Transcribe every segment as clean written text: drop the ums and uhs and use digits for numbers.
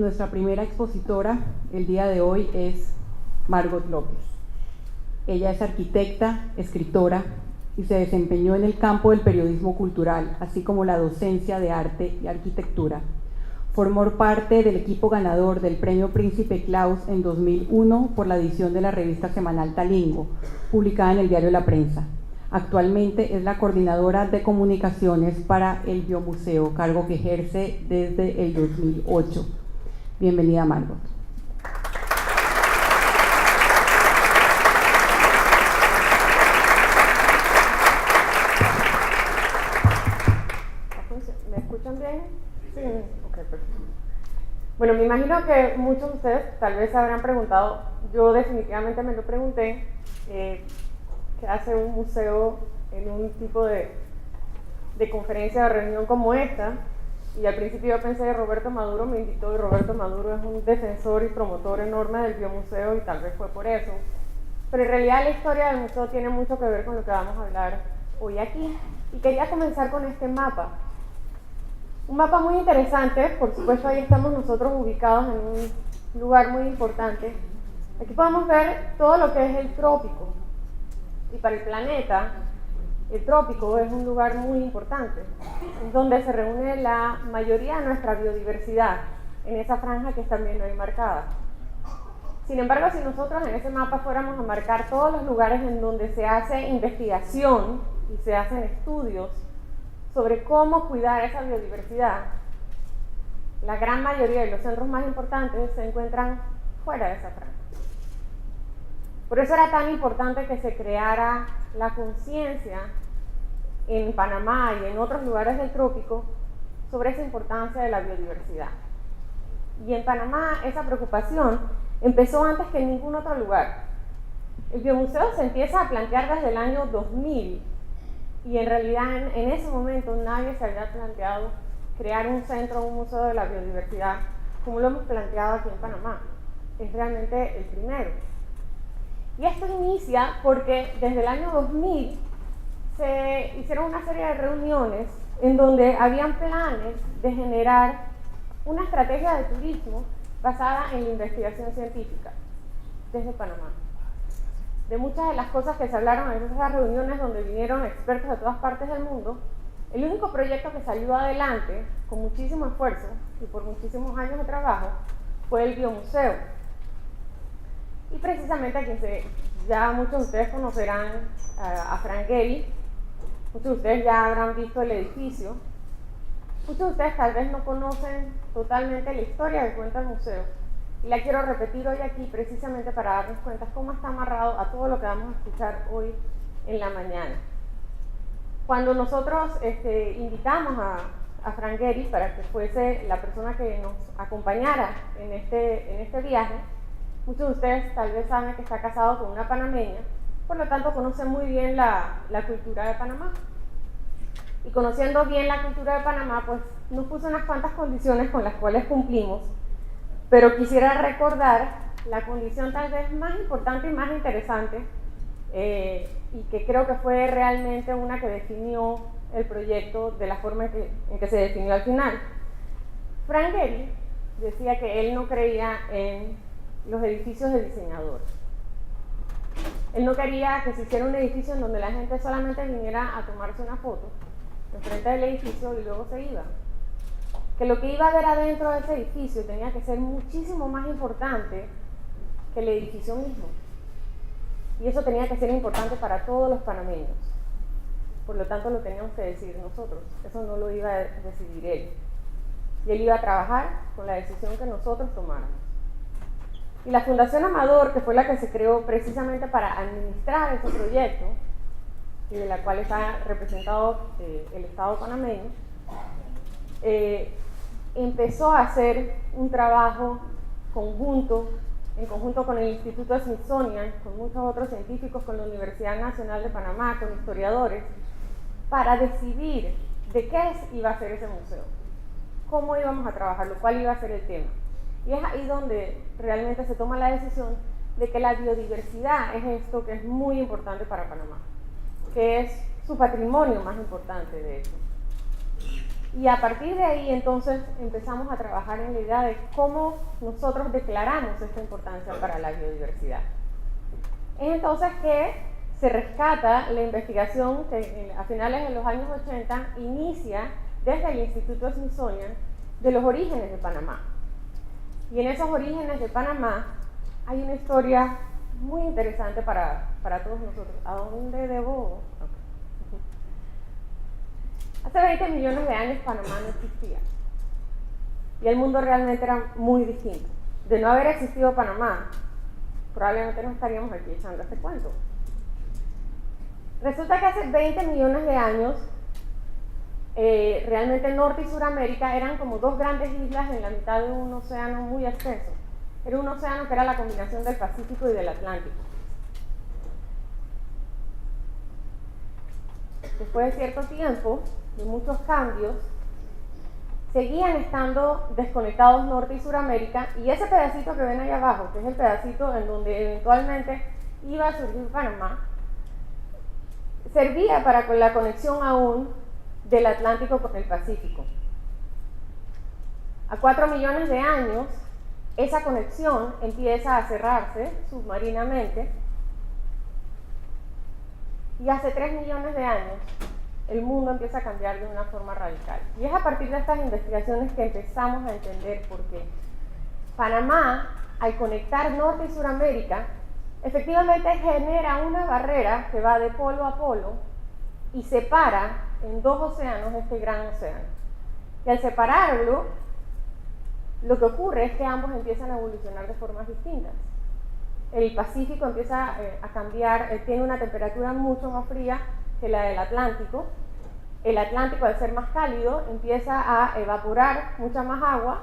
nuestra primera expositora el día de hoy es Margot López. Ella es arquitecta, escritora y se desempeñó en el campo del periodismo cultural, así como la docencia de arte y arquitectura. Formó parte del equipo ganador del Premio Príncipe Claus en 2001 por la edición de la revista semanal Talingo, publicada en el diario La Prensa. Actualmente es la coordinadora de comunicaciones para el Biomuseo, cargo que ejerce desde el 2008. Bienvenida, Margot. ¿Me escuchan bien? Sí. Ok, perfecto. Bueno, me imagino que muchos de ustedes tal vez se habrán preguntado, yo definitivamente me lo pregunté, ¿qué hace un museo en un tipo de conferencia o reunión como esta? Y al principio yo pensé que Roberto Maduro me invitó, y Roberto Maduro es un defensor y promotor enorme del biomuseo y tal vez fue por eso. Pero en realidad la historia del museo tiene mucho que ver con lo que vamos a hablar hoy aquí. Y quería comenzar con este mapa. Un mapa muy interesante, por supuesto ahí estamos nosotros ubicados en un lugar muy importante. Aquí podemos ver todo lo que es el trópico. Y para el planeta, el trópico es un lugar muy importante, donde se reúne la mayoría de nuestra biodiversidad, en esa franja que están viendo ahí marcada. Sin embargo, si nosotros en ese mapa fuéramos a marcar todos los lugares en donde se hace investigación y se hacen estudios sobre cómo cuidar esa biodiversidad, la gran mayoría de los centros más importantes se encuentran fuera de esa franja. Por eso era tan importante que se creara la conciencia en Panamá y en otros lugares del trópico sobre esa importancia de la biodiversidad. Y en Panamá esa preocupación empezó antes que en ningún otro lugar. El biomuseo se empieza a plantear desde el año 2000 y en realidad en ese momento nadie se había planteado crear un centro, un museo de la biodiversidad como lo hemos planteado aquí en Panamá. Es realmente el primero. Y esto inicia porque desde el año 2000 se hicieron una serie de reuniones en donde habían planes de generar una estrategia de turismo basada en la investigación científica desde Panamá. De muchas de las cosas que se hablaron en esas reuniones donde vinieron expertos de todas partes del mundo, el único proyecto que salió adelante con muchísimo esfuerzo y por muchísimos años de trabajo fue el biomuseo. Y precisamente ya muchos de ustedes conocerán a Frank Gehry, muchos de ustedes ya habrán visto el edificio, muchos de ustedes tal vez no conocen totalmente la historia que cuenta el museo, y la quiero repetir hoy aquí precisamente para darnos cuenta cómo está amarrado a todo lo que vamos a escuchar hoy en la mañana. Cuando nosotros invitamos a Frank Gehry para que fuese la persona que nos acompañara en este viaje, muchos de ustedes tal vez saben que está casado con una panameña, por lo tanto conocen muy bien la cultura de Panamá. Y conociendo bien la cultura de Panamá, pues nos puso unas cuantas condiciones con las cuales cumplimos, pero quisiera recordar la condición tal vez más importante y más interesante, y que creo que fue realmente una que definió el proyecto de la forma en que se definió al final. Frank Gehry decía que él no creía en los edificios de diseñador. Él no quería que se hiciera un edificio en donde la gente solamente viniera a tomarse una foto enfrente del edificio y luego se iba. Que lo que iba a haber adentro de ese edificio tenía que ser muchísimo más importante que el edificio mismo. Y eso tenía que ser importante para todos los panameños. Por lo tanto, lo teníamos que decidir nosotros. Eso no lo iba a decidir él. Y él iba a trabajar con la decisión que nosotros tomáramos. Y la Fundación Amador, que fue la que se creó precisamente para administrar ese proyecto, y de la cual está representado el Estado panameño, empezó a hacer un trabajo en conjunto con el Instituto Smithsonian, con muchos otros científicos, con la Universidad Nacional de Panamá, con historiadores, para decidir de qué iba a ser ese museo, cómo íbamos a trabajarlo, cuál iba a ser el tema. Y es ahí donde realmente se toma la decisión de que la biodiversidad es esto que es muy importante para Panamá, que es su patrimonio más importante, de hecho. Y a partir de ahí entonces empezamos a trabajar en la idea de cómo nosotros declaramos esta importancia para la biodiversidad. Es entonces que se rescata la investigación que a finales de los años 80 inicia desde el Instituto Smithsonian de los orígenes de Panamá. Y en esos orígenes de Panamá hay una historia muy interesante para todos nosotros. ¿A dónde debo? Okay. Hace 20 millones de años Panamá no existía. Y el mundo realmente era muy distinto. De no haber existido Panamá, probablemente no estaríamos aquí echando este cuento. Resulta que hace 20 millones de años, realmente Norte y Suramérica eran como dos grandes islas en la mitad de un océano muy extenso. Era un océano que era la combinación del Pacífico y del Atlántico. Después de cierto tiempo, de muchos cambios, seguían estando desconectados Norte y Suramérica, y ese pedacito que ven ahí abajo, que es el pedacito en donde eventualmente iba a surgir Panamá, servía para la conexión aún del Atlántico con el Pacífico. A 4 millones de años, esa conexión empieza a cerrarse submarinamente, y hace 3 millones de años el mundo empieza a cambiar de una forma radical. Y es a partir de estas investigaciones que empezamos a entender por qué Panamá, al conectar Norte y Suramérica, efectivamente genera una barrera que va de polo a polo y separa en dos océanos este gran océano. Y al separarlo, lo que ocurre es que ambos empiezan a evolucionar de formas distintas. El Pacífico empieza a cambiar, tiene una temperatura mucho más fría que la del Atlántico. El Atlántico, al ser más cálido, empieza a evaporar mucha más agua,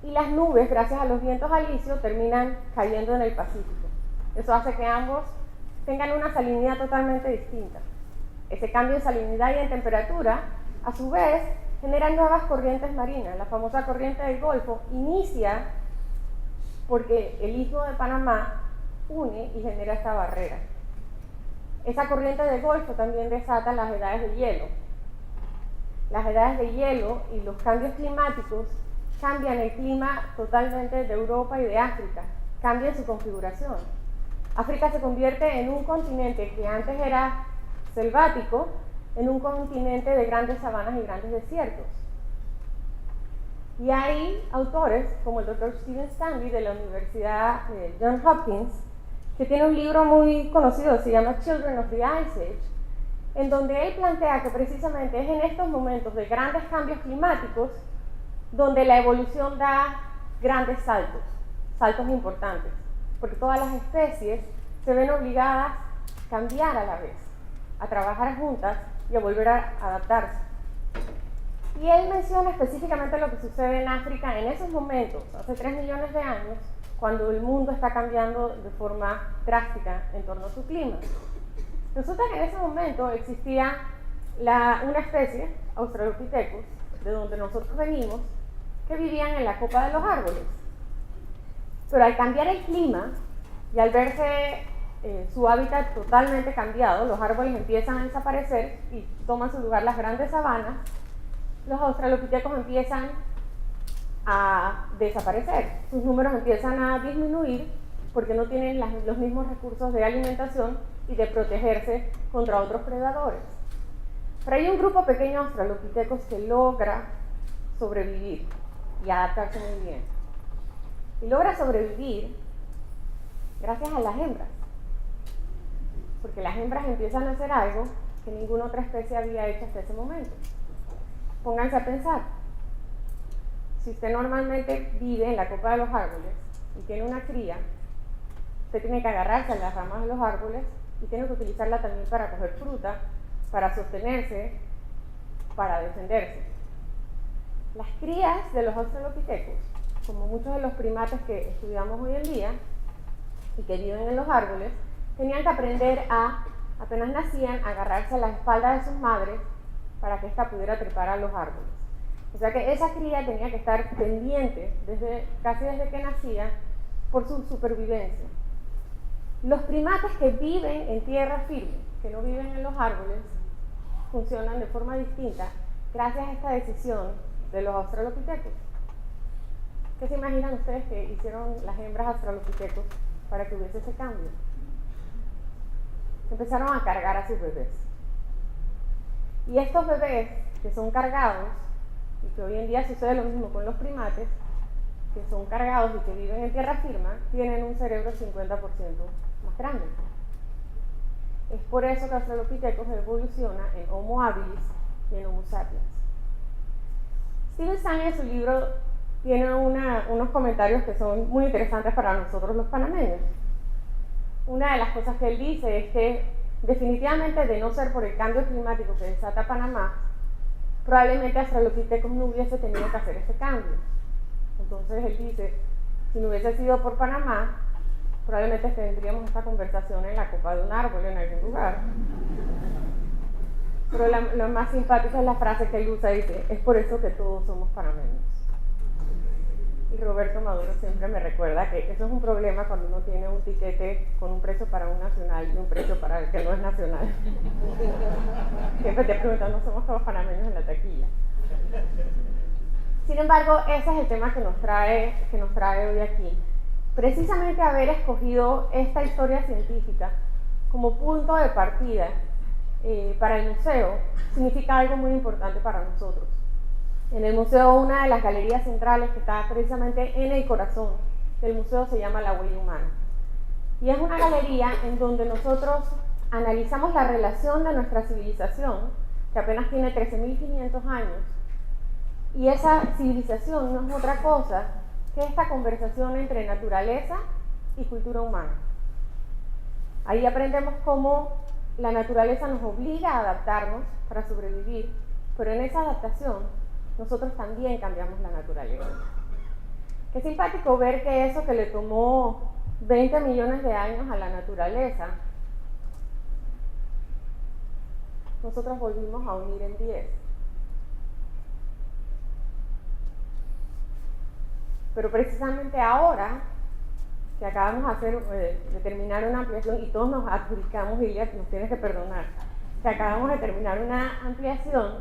y las nubes, gracias a los vientos alisios, terminan cayendo en el Pacífico. Eso hace que ambos tengan una salinidad totalmente distinta. Ese cambio en salinidad y en temperatura, a su vez, genera nuevas corrientes marinas. La famosa corriente del Golfo inicia porque el istmo de Panamá une y genera esta barrera. Esa corriente del Golfo también desata las edades de hielo. Las edades de hielo y los cambios climáticos cambian el clima totalmente de Europa y de África, cambian su configuración. África se convierte en un continente que antes era selvático, en un continente de grandes sabanas y grandes desiertos. Y hay autores como el Dr. Stephen Stanley de la Universidad Johns Hopkins, que tiene un libro muy conocido, se llama Children of the Ice Age, en donde él plantea que precisamente es en estos momentos de grandes cambios climáticos donde la evolución da grandes saltos, saltos importantes, porque todas las especies se ven obligadas a cambiar a la vez, a trabajar juntas y a volver a adaptarse. Y él menciona específicamente lo que sucede en África en esos momentos, hace 3 millones de años, cuando el mundo está cambiando de forma drástica en torno a su clima. Resulta que en ese momento existía una especie, Australopithecus, de donde nosotros venimos, que vivían en la copa de los árboles. Pero al cambiar el clima y al verse su hábitat totalmente cambiado, los árboles empiezan a desaparecer y toman su lugar las grandes sabanas, los australopithecus empiezan a desaparecer, sus números empiezan a disminuir porque no tienen los mismos recursos de alimentación y de protegerse contra otros predadores. Pero hay un grupo pequeño de australopithecus que logra sobrevivir y adaptarse muy bien. Y logra sobrevivir gracias a las hembras, porque las hembras empiezan a hacer algo que ninguna otra especie había hecho hasta ese momento. Pónganse a pensar, si usted normalmente vive en la copa de los árboles y tiene una cría, usted tiene que agarrarse a las ramas de los árboles y tiene que utilizarla también para coger fruta, para sostenerse, para defenderse. Las crías de los australopithecus, como muchos de los primates que estudiamos hoy en día y que viven en los árboles, tenían que aprender apenas nacían, a agarrarse a la espalda de sus madres para que ésta pudiera trepar a los árboles. O sea que esa cría tenía que estar pendiente casi desde que nacía por su supervivencia. Los primates que viven en tierra firme, que no viven en los árboles, funcionan de forma distinta gracias a esta decisión de los australopithecus. ¿Qué se imaginan ustedes que hicieron las hembras australopithecus para que hubiese ese cambio? Empezaron a cargar a sus bebés. Y estos bebés que son cargados, y que hoy en día sucede lo mismo con los primates, que son cargados y que viven en tierra firme, tienen un cerebro 50% más grande. Es por eso que Australopithecus evoluciona en Homo habilis y en Homo sapiens. Steven Stein en su libro tiene unos comentarios que son muy interesantes para nosotros los panameños. Una de las cosas que él dice es que definitivamente, de no ser por el cambio climático que desata Panamá, probablemente Australopithecus no hubiese tenido que hacer este cambio. Entonces él dice, si no hubiese sido por Panamá, probablemente tendríamos esta conversación en la copa de un árbol en algún lugar. Pero lo más simpático es la frase que él usa, dice, es por eso que todos somos panameños. Y Roberto Maduro siempre me recuerda que eso es un problema cuando uno tiene un tiquete con un precio para un nacional y un precio para el que no es nacional. Siempre te preguntan, ¿no somos todos panameños en la taquilla? Sin embargo, ese es el tema que nos trae hoy aquí. Precisamente haber escogido esta historia científica como punto de partida para el museo significa algo muy importante para nosotros. En el museo, una de las galerías centrales que está precisamente en el corazón del museo se llama La Huella Humana. Y es una galería en donde nosotros analizamos la relación de nuestra civilización, que apenas tiene 13.500 años, y esa civilización no es otra cosa que esta conversación entre naturaleza y cultura humana. Ahí aprendemos cómo la naturaleza nos obliga a adaptarnos para sobrevivir, pero en esa adaptación nosotros también cambiamos la naturaleza. Qué simpático ver que eso que le tomó 20 millones de años a la naturaleza, nosotros volvimos a unir en 10. Pero precisamente ahora que acabamos de terminar una ampliación, y todos nos adjudicamos, y nos tienes que perdonar, que acabamos de terminar una ampliación,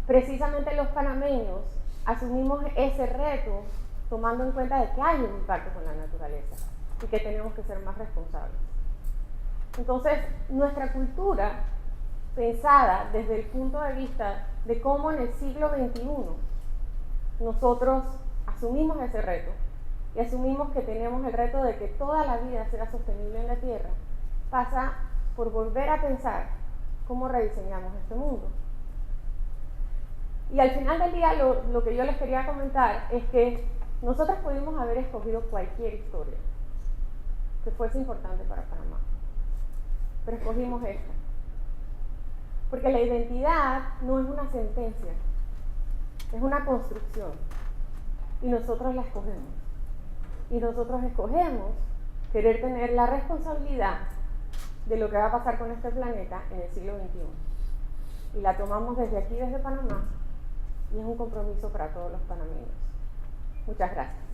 precisamente los panameños asumimos ese reto tomando en cuenta de que hay un impacto con la naturaleza y que tenemos que ser más responsables. Entonces, nuestra cultura, pensada desde el punto de vista de cómo en el siglo XXI nosotros asumimos ese reto y asumimos que tenemos el reto de que toda la vida sea sostenible en la Tierra, pasa por volver a pensar cómo rediseñamos este mundo. Y al final del día lo que yo les quería comentar es que nosotros pudimos haber escogido cualquier historia que fuese importante para Panamá, pero escogimos esta. Porque la identidad no es una sentencia, es una construcción, y nosotros la escogemos. Y nosotros escogemos querer tener la responsabilidad de lo que va a pasar con este planeta en el siglo XXI. Y la tomamos desde aquí, desde Panamá, y es un compromiso para todos los panameños. Muchas gracias.